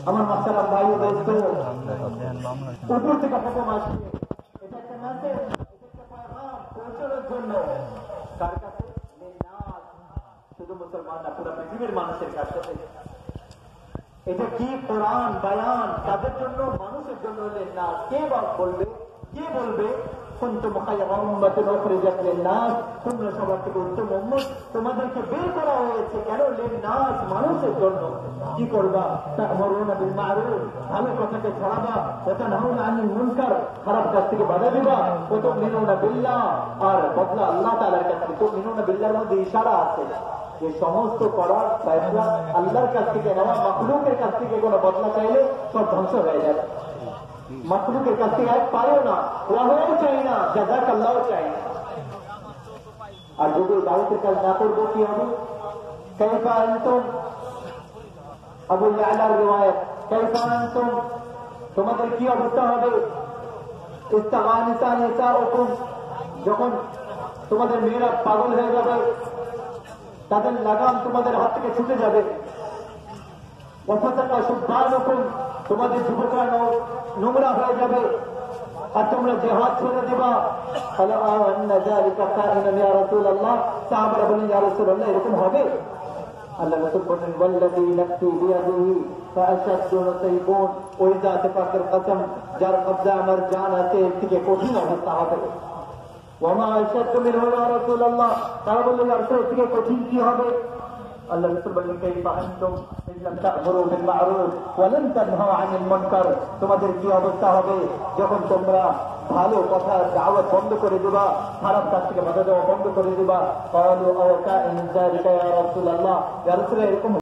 আমার মাস্টার ভাই দোস্ত উপর থেকে হুকুম আসছে, এটা একটা মেসেজ, এটা একটা পয়গাম পৌঁছানোর জন্য কার কাছে? শুধু মুসলমান না, পুরো পৃথিবীর মানুষের কাছে। এটা কি কোরআন বায়ান তাদের জন্য, মানুষের জন্য না। কে বলবে? কে বলবে? কুনতুম খায়রা উম্মাতিন উখরিজাত লিন-নাস, তোমরা সবার থেকে উত্তম উম্মত, তোমাদেরকে বের করা হয়েছে কেন? লিন-নাস, মানুষের জন্য। কি করবা? তা'মুরুনা বিল মা'রুফ, ভালো কথাকে ছড়াবা, ওয়া তানহাউনা আনিল মুনকার, খারাপ কাজ থেকে বাধা দিবা, ওয়া তু'মিনুনা বিল্লাহ, আর বদলা আল্লাহ তাআলার কাছে। তু'মিনুনা বিল্লাহর মধ্যে ইশারা আছে যে সমস্ত করার ফয়সালা আল্লাহর কাছ থেকে নেওয়া, মাখলুকের কাছ থেকে কোনো বদলা চাইলে সব ধ্বংস হয়ে যাবে। মাখলুকের কাছ থেকে এক পারেও না, ওয়াও চাই না, জাযাকাল্লাহও চাই না। আর যদি দাওয়াতের কাজ না করবো কি হবে? কাইফা আনতুম, আবু ইয়ালার রিওয়ায়াত, কাইফা আনতুম, তোমাদের কি অবস্থা হবে? ইস্তাগানিসা নিসাউকুম, যখন তোমাদের মেয়েরা পাগল হয়ে যাবে, তাদের লাগাম তোমাদের হাত থেকে ছুটে যাবে। ওয়াফাতাকা শুববানুকুম, তোমাদের যুবকরা নোংরা হয়ে যাবে, আর তোমরা জিহাদ ছেড়ে দেবা। আন্না যালিকা কাইনুন ইয়া রাসূলুল্লাহ, সাহাবারা বলেন ইয়া রাসূলুল্লাহ এরকম হবে? আল্লাহ রাসূল বলেন ওয়াল্লাযী নাফসি বিয়াদিহি ফাআশাদ্দু নাসিবুন, ওই জাতে পাকের কসম যার কবজা আমার জান আছে, এর থেকে কঠিন অবস্থা হবে। ওয়ামা আশাদ্দু মিনহু ইয়া রাসূলুল্লাহ, তারা বললেন ইয়া রাসূল এর থেকে কঠিন কি হবে? আল্লাহ রাসূল বলেন কাইফা আনতুম ইল্লাম তা'মুরু বিল মা'রুফ ওয়া লান তানহাউ আনিল মুনকার, তোমাদের কি অবস্থা হবে যখন তোমরা ভালো কথা দাওয়াত বন্ধ করে দিবা, খারাপ কাজ থেকে বাধা দেওয়া বন্ধ করে দিবা। ক্বালু আও কাইন যালিকা ইয়া রাসূলুল্লাহ, ইয়া রাসূল এরকম